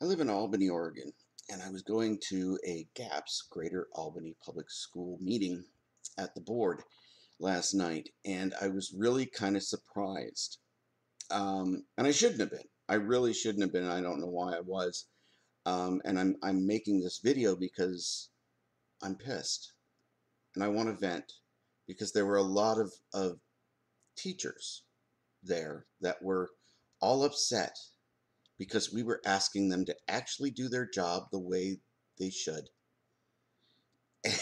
I live in Albany, Oregon, and I was going to a GAPS, Greater Albany Public School meeting at the board last night, and I was really kind of surprised. And I shouldn't have been. I really shouldn't have been. I don't know why I was. And I'm making this video because I'm pissed, and I want to vent because there were a lot of teachers there that were all upset because we were asking them to actually do their job the way they should.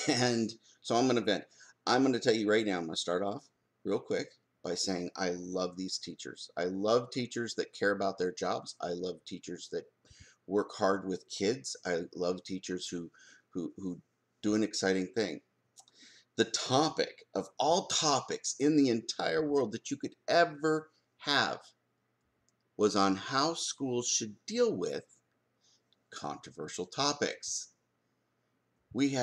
And so I'm going to vent. I'm going to tell you right now, I'm going to start off real quick by saying I love these teachers. I love teachers that care about their jobs. I love teachers that work hard with kids. I love teachers who do an exciting thing. The topic of all topics in the entire world that you could ever have was on how schools should deal with controversial topics. We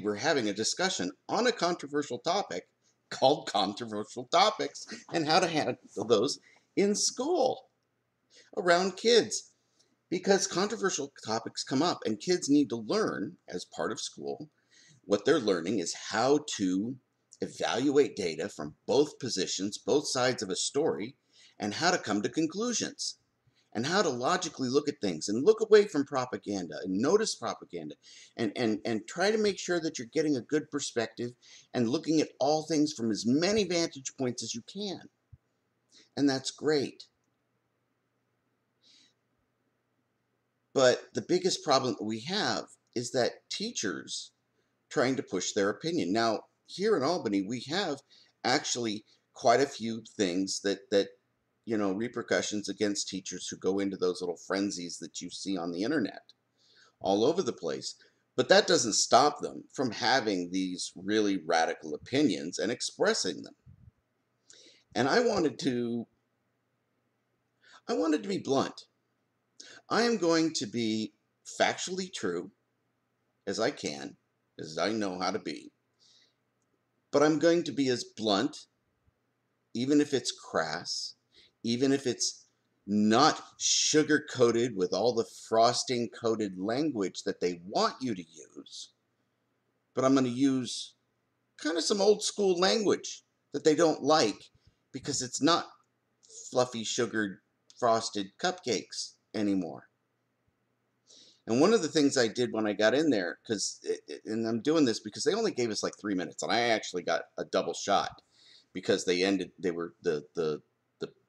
were having a discussion on a controversial topic called controversial topics and how to handle those in school around kids, because controversial topics come up and kids need to learn as part of school. What they're learning is how to evaluate data from both positions, both sides of a story, and how to come to conclusions, and how to logically look at things and look away from propaganda and notice propaganda and try to make sure that you're getting a good perspective and looking at all things from as many vantage points as you can. And that's great. But the biggest problem that we have is that teachers trying to push their opinion. Now, here in Albany, we have actually quite a few things that repercussions against teachers who go into those little frenzies that you see on the internet all over the place. But that doesn't stop them from having these really radical opinions and expressing them. And I wanted to be blunt. I am going to be factually true as I can, as I know how to be. But I'm going to be as blunt, even if it's crass, even if it's not sugar-coated with all the frosting-coated language that they want you to use. But I'm going to use kind of some old-school language that they don't like because it's not fluffy, sugared, frosted cupcakes anymore. And one of the things I did when I got in there, and I'm doing this because they only gave us like 3 minutes, and I actually got a double shot because the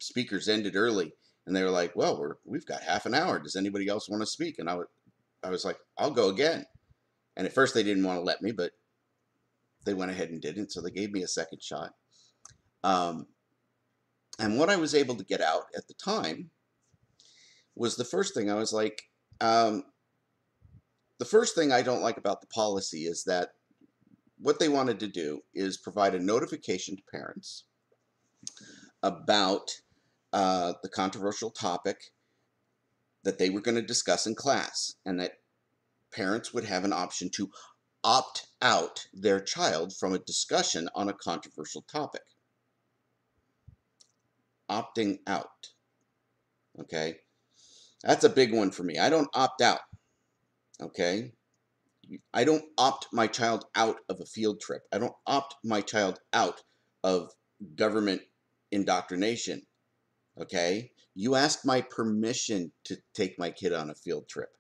speakers ended early, and they were like, well, we've got half an hour. Does anybody else want to speak? And I was like, I'll go again. And at first they didn't want to let me, but they went ahead and did it, so they gave me a second shot. And what I was able to get out at the time was the first thing. I was like, the first thing I don't like about the policy is that what they wanted to do is provide a notification to parents about the controversial topic that they were going to discuss in class, and that parents would have an option to opt out their child from a discussion on a controversial topic. Opting out. Okay? That's a big one for me. I don't opt out. Okay? I don't opt my child out of a field trip. I don't opt my child out of government indoctrination. Okay? You asked my permission to take my kid on a field trip.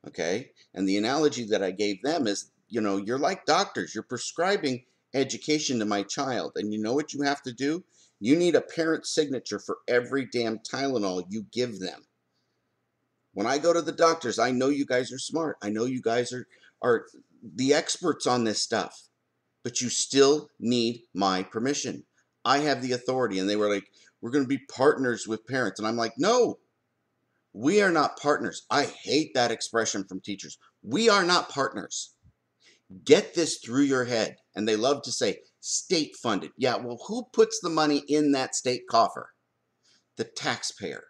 Okay? And the analogy that I gave them is, you're like doctors. You're prescribing education to my child. And you know what you have to do? You need a parent signature for every damn Tylenol you give them. When I go to the doctors, I know you guys are smart. I know you guys are the experts on this stuff. But you still need my permission. I have the authority. And they were like, we're going to be partners with parents. And I'm like, no, we are not partners. I hate that expression from teachers. We are not partners. Get this through your head. And they love to say, state funded. Yeah, well, who puts the money in that state coffer? The taxpayer.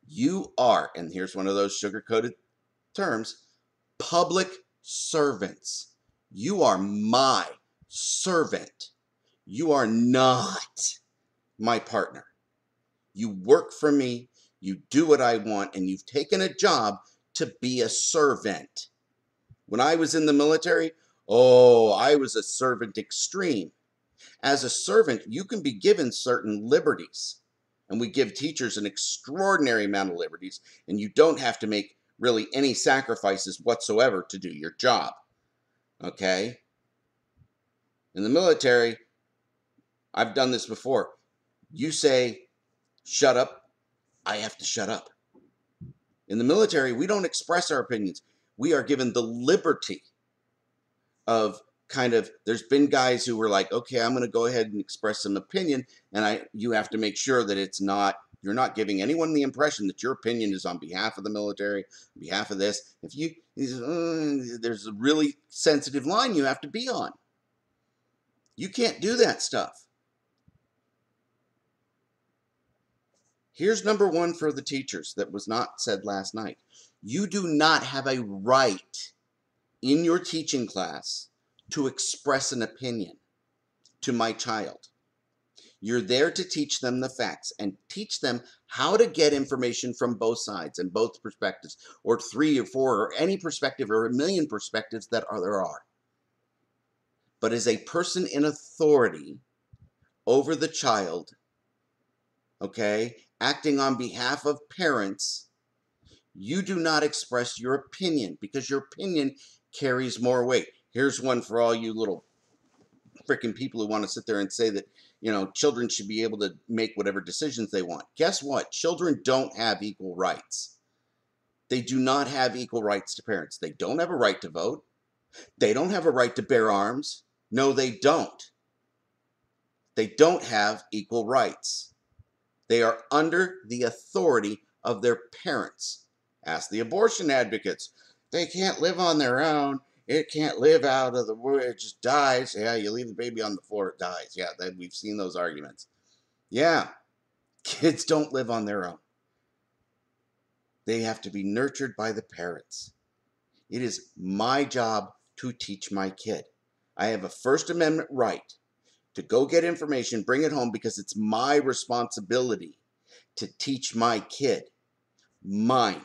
You are, and here's one of those sugar-coated terms, public servants. You are my servant. You are not my partner. You work for me. You do what I want, and you've taken a job to be a servant. When I was in the military, oh, I was a servant extreme. As a servant, you can be given certain liberties. And we give teachers an extraordinary amount of liberties, and you don't have to make really any sacrifices whatsoever to do your job. Okay? In the military, I've done this before. You say, shut up, I have to shut up. In the military, we don't express our opinions. We are given the liberty of there's been guys who were like, okay, I'm going to go ahead and express some opinion, and you have to make sure that you're not giving anyone the impression that your opinion is on behalf of the military, on behalf of this. There's a really sensitive line you have to be on. You can't do that stuff. Here's number one for the teachers that was not said last night. You do not have a right in your teaching class to express an opinion to my child. You're there to teach them the facts and teach them how to get information from both sides and both perspectives, or 3 or 4 or any perspective or a million perspectives that there are. But as a person in authority over the child, okay, acting on behalf of parents, you do not express your opinion because your opinion carries more weight. Here's one for all you little freaking people who want to sit there and say that, children should be able to make whatever decisions they want. Guess what? Children don't have equal rights. They do not have equal rights to parents. They don't have a right to vote. They don't have a right to bear arms. No, they don't. They don't have equal rights. They are under the authority of their parents. Ask the abortion advocates. They can't live on their own. It can't live out of the world. It just dies. Yeah, you leave the baby on the floor, it dies. Yeah, we've seen those arguments. Yeah, kids don't live on their own. They have to be nurtured by the parents. It is my job to teach my kid. I have a First Amendment right to go get information, bring it home, because it's my responsibility to teach my kid. Mine.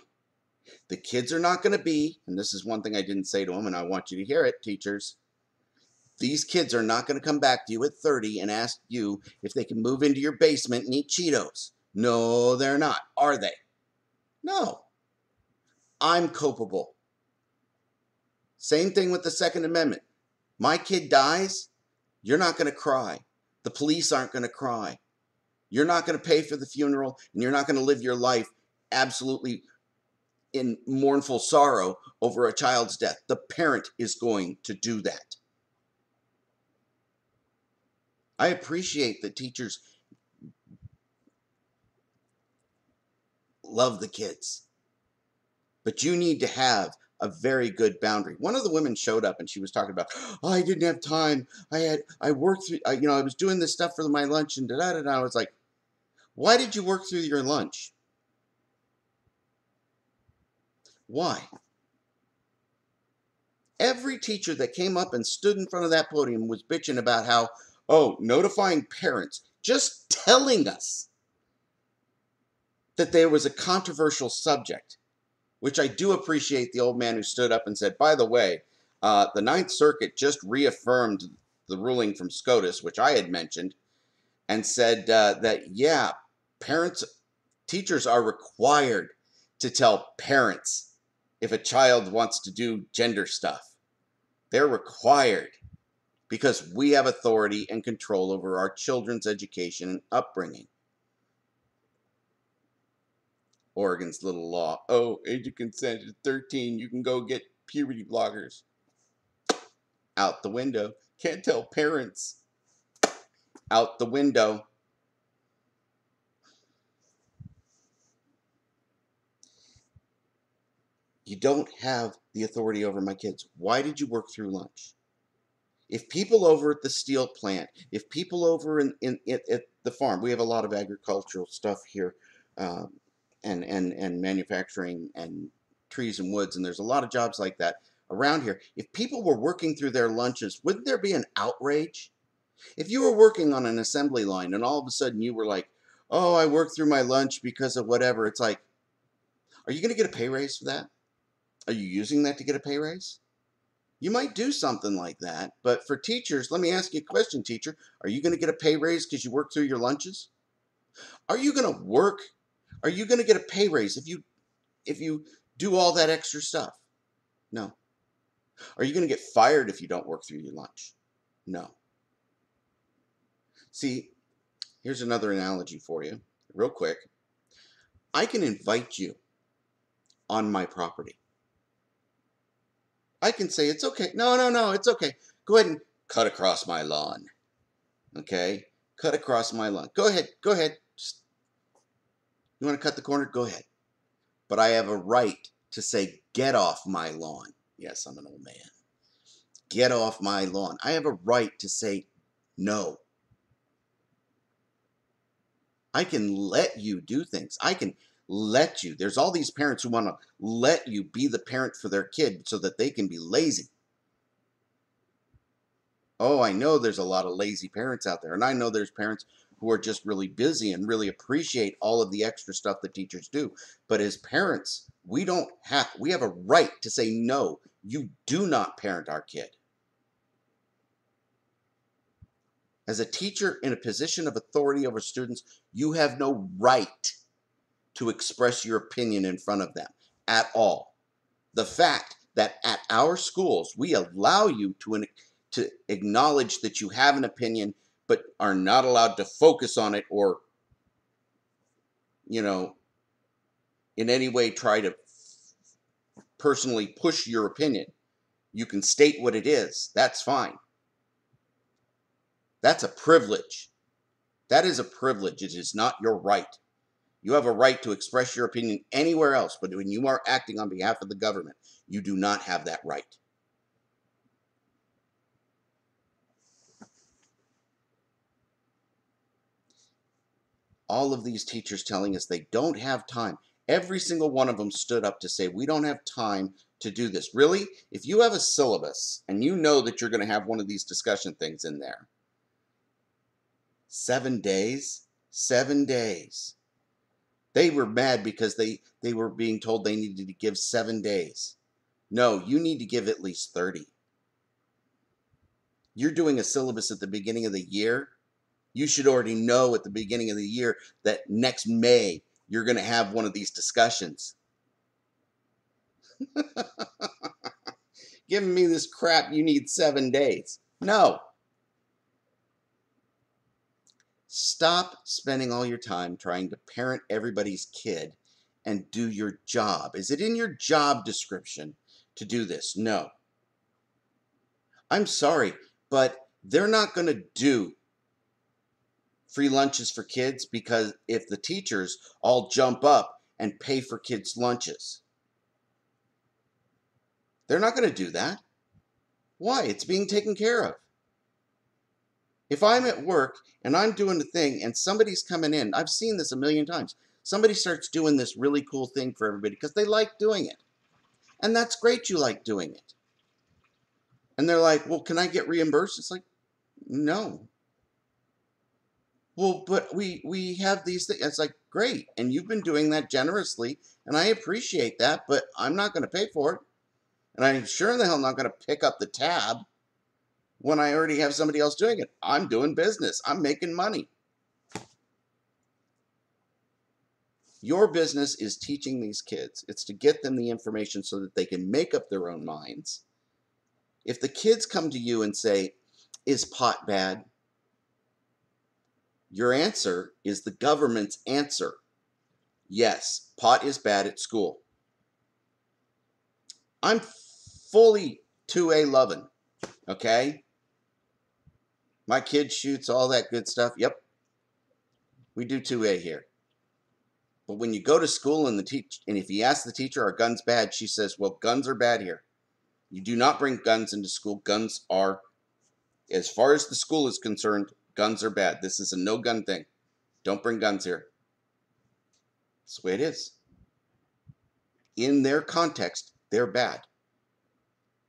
The kids are not going to be, and this is one thing I didn't say to them, and I want you to hear it, teachers. These kids are not going to come back to you at 30 and ask you if they can move into your basement and eat Cheetos. No, they're not, are they? No. I'm culpable. Same thing with the Second Amendment. My kid dies, you're not going to cry. The police aren't going to cry. You're not going to pay for the funeral, and you're not going to live your life absolutely in mournful sorrow over a child's death. The parent is going to do that. I appreciate that teachers love the kids, but you need to have a very good boundary. One of the women showed up and she was talking about, oh, I didn't have time. I worked through, I was doing this stuff for my lunch and da-da-da-da. I was like, why did you work through your lunch? Why? Every teacher that came up and stood in front of that podium was bitching about how, notifying parents, just telling us that there was a controversial subject, which I do appreciate the old man who stood up and said, by the way, the Ninth Circuit just reaffirmed the ruling from SCOTUS, which I had mentioned, and said that, yeah, teachers are required to tell parents if a child wants to do gender stuff. They're required because we have authority and control over our children's education and upbringing. Oregon's little law. Oh, age of consent is 13. You can go get puberty blockers. Out the window. Can't tell parents. Out the window. You don't have the authority over my kids. Why did you work through lunch? If people over at the steel plant, if people over at the farm, we have a lot of agricultural stuff here, and manufacturing and trees and woods, and there's a lot of jobs like that around here. If people were working through their lunches, wouldn't there be an outrage? If you were working on an assembly line and all of a sudden you were like, oh, I work through my lunch because of whatever. It's like, are you going to get a pay raise for that? Are you using that to get a pay raise? You might do something like that, but for teachers, let me ask you a question, teacher. Are you going to get a pay raise because you work through your lunches? Are you going to work? Are you going to get a pay raise if you do all that extra stuff? No. Are you going to get fired if you don't work through your lunch? No. See, here's another analogy for you, real quick. I can invite you on my property. I can say, it's okay. No, no, no, it's okay. Go ahead and cut across my lawn. Okay? Cut across my lawn. Go ahead. Go ahead. You want to cut the corner? Go ahead. But I have a right to say, get off my lawn. Yes, I'm an old man. Get off my lawn. I have a right to say no. I can let you do things. I can let you. There's all these parents who want to let you be the parent for their kid so that they can be lazy. Oh, I know there's a lot of lazy parents out there. And I know there's parents who are just really busy and really appreciate all of the extra stuff that teachers do. But as parents, we have a right to say, no, you do not parent our kid. As a teacher in a position of authority over students, you have no right to express your opinion in front of them at all. The fact that at our schools, we allow you to acknowledge that you have an opinion, but are not allowed to focus on it or, in any way try to personally push your opinion. You can state what it is. That's fine. That's a privilege. That is a privilege. It is not your right. You have a right to express your opinion anywhere else, but when you are acting on behalf of the government, you do not have that right. All of these teachers telling us they don't have time. Every single one of them stood up to say, we don't have time to do this. Really? If you have a syllabus and you know that you're going to have one of these discussion things in there, 7 days? 7 days. They were mad because they were being told they needed to give 7 days. No, you need to give at least 30. You're doing a syllabus at the beginning of the year. You should already know at the beginning of the year that next May you're going to have one of these discussions. Giving me this crap, you need 7 days. No. Stop spending all your time trying to parent everybody's kid and do your job. Is it in your job description to do this? No. I'm sorry, but they're not going to do free lunches for kids because if the teachers all jump up and pay for kids' lunches. They're not going to do that. Why? It's being taken care of. If I'm at work and I'm doing the thing and somebody's coming in, I've seen this a million times. Somebody starts doing this really cool thing for everybody because they like doing it. And that's great you like doing it. And they're like, well, can I get reimbursed? It's like, no. Well, but we have these things. It's like, great. And you've been doing that generously. And I appreciate that, but I'm not going to pay for it. And I'm sure in the hell not going to pick up the tab when I already have somebody else doing it. I'm doing business. I'm making money. Your business is teaching these kids. It's to get them the information so that they can make up their own minds. If the kids come to you and say, is pot bad? Your answer is the government's answer. Yes, pot is bad at school. I'm fully 2A loving, okay? My kid shoots, all that good stuff. Yep, we do 2A here. But when you go to school and if you ask the teacher, are guns bad? She says, well, guns are bad here. You do not bring guns into school. Guns are, as far as the school is concerned, guns are bad. This is a no-gun thing. Don't bring guns here. That's the way it is. In their context, they're bad.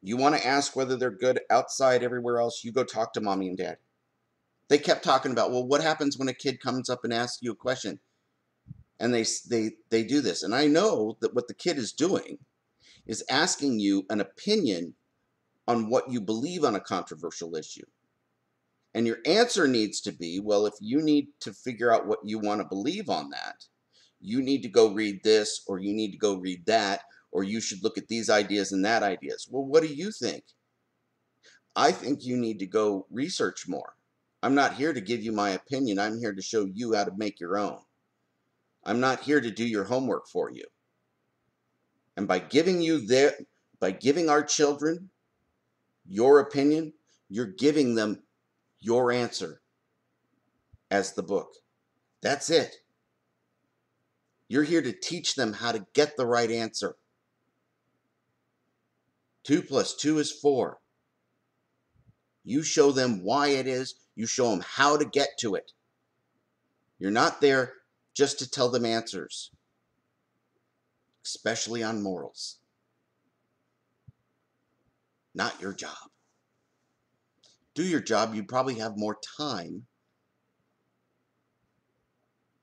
You want to ask whether they're good outside everywhere else, you go talk to mommy and dad. They kept talking about, well, what happens when a kid comes up and asks you a question? And they do this. And I know that what the kid is doing is asking you an opinion on what you believe on a controversial issue. And your answer needs to be, well, if you need to figure out what you want to believe on that, you need to go read this, or you need to go read that, or you should look at these ideas and that ideas. Well, what do you think? I think you need to go research more. I'm not here to give you my opinion. I'm here to show you how to make your own. I'm not here to do your homework for you. And by giving our children your opinion, you're giving them your answer as the book. That's it. You're here to teach them how to get the right answer. 2 + 2 is 4. You show them why it is. You show them how to get to it. You're not there just to tell them answers, especially on morals. Not your job. Do your job, you'd probably have more time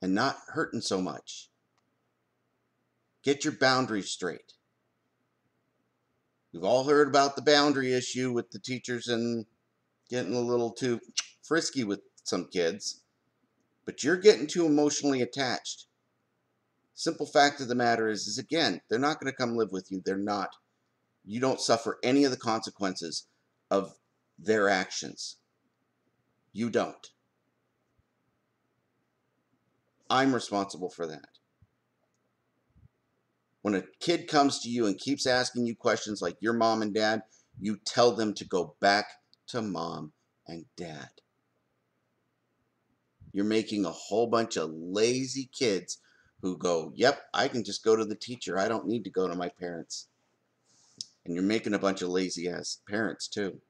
and not hurting so much. Get your boundaries straight. We've all heard about the boundary issue with the teachers and getting a little too frisky with some kids, but you're getting too emotionally attached. Simple fact of the matter is again, they're not going to come live with you. They're not. You don't suffer any of the consequences of their actions. You don't. I'm responsible for that. When a kid comes to you and keeps asking you questions like your mom and dad, you tell them to go back to mom and dad. You're making a whole bunch of lazy kids who go, yep, I can just go to the teacher. I don't need to go to my parents. And you're making a bunch of lazy ass parents too.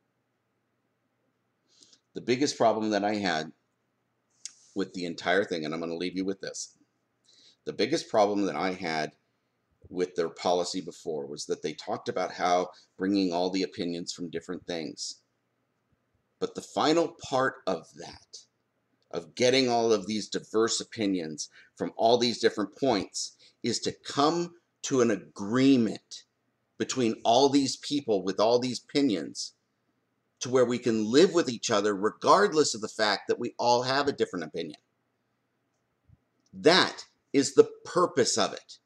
The biggest problem that I had with the entire thing, and I'm going to leave you with this. The biggest problem that I had with their policy before was that they talked about how bringing all the opinions from different things. But the final part of that, of getting all of these diverse opinions from all these different points, is to come to an agreement between all these people with all these opinions to where we can live with each other regardless of the fact that we all have a different opinion. That is the purpose of it.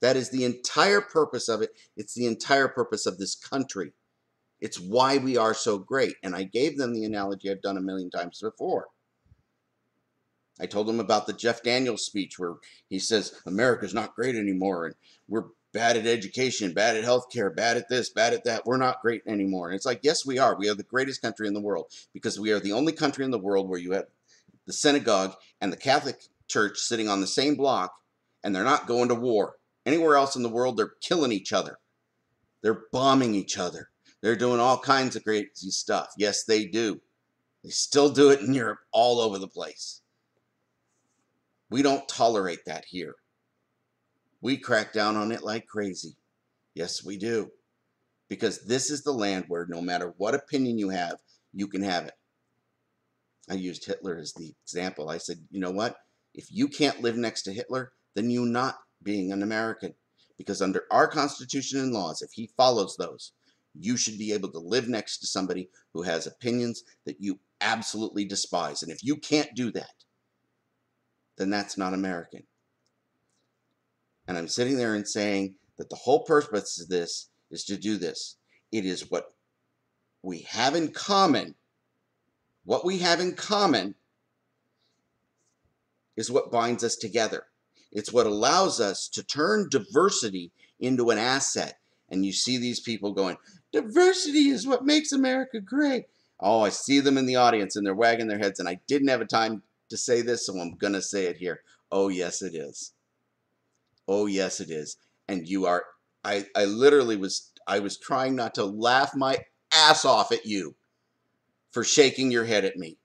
That is the entire purpose of it. It's the entire purpose of this country. It's why we are so great. And I gave them the analogy I've done a million times before. I told them about the Jeff Daniels speech where he says, America's not great anymore, and we're bad at education, bad at healthcare, bad at this, bad at that. We're not great anymore. And it's like, yes, we are. We are the greatest country in the world because we are the only country in the world where you have the synagogue and the Catholic Church sitting on the same block, and they're not going to war. Anywhere else in the world, they're killing each other. They're bombing each other. They're doing all kinds of crazy stuff. Yes, they do. They still do it in Europe, all over the place. We don't tolerate that here. We crack down on it like crazy. Yes, we do. Because this is the land where no matter what opinion you have, you can have it. I used Hitler as the example. I said, you know what? If you can't live next to Hitler, then you're not being an American. Because under our Constitution and laws, if he follows those, you should be able to live next to somebody who has opinions that you absolutely despise. And if you can't do that, then that's not American. And I'm sitting there and saying that the whole purpose of this is to do this. It is what we have in common. What we have in common is what binds us together. It's what allows us to turn diversity into an asset. And you see these people going, diversity is what makes America great. Oh, I see them in the audience and they're wagging their heads, and I didn't have a time to say this, so I'm going to say it here. Oh, yes, it is. Oh, yes, it is. And you are, I literally was trying not to laugh my ass off at you for shaking your head at me.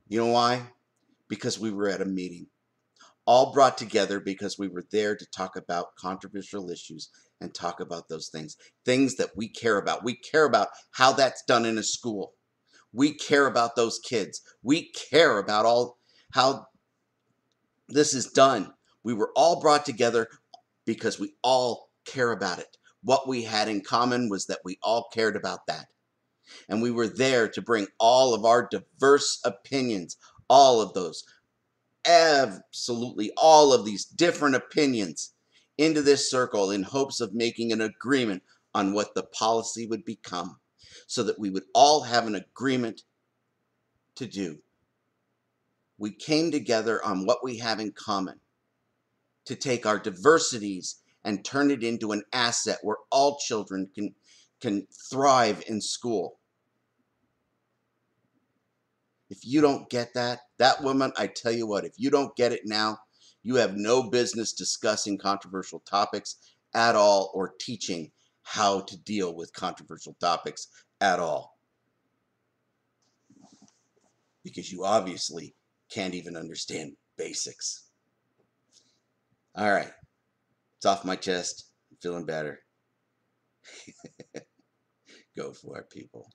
You know why? Because we were at a meeting, all brought together because we were there to talk about controversial issues and talk about those things that we care about. We care about how that's done in a school. We care about those kids. We care about all how this is done. We were all brought together because we all care about it. What we had in common was that we all cared about that. And we were there to bring all of our diverse opinions, all of those, absolutely all of these different opinions into this circle in hopes of making an agreement on what the policy would become so that we would all have an agreement to do. We came together on what we have in common to take our diversities and turn it into an asset where all children can thrive in school. If you don't get that woman, I tell you what, if you don't get it now, you have no business discussing controversial topics at all or teaching how to deal with controversial topics at all. Because you obviously can't even understand basics. All right, it's off my chest. I'm feeling better. Go for it, people.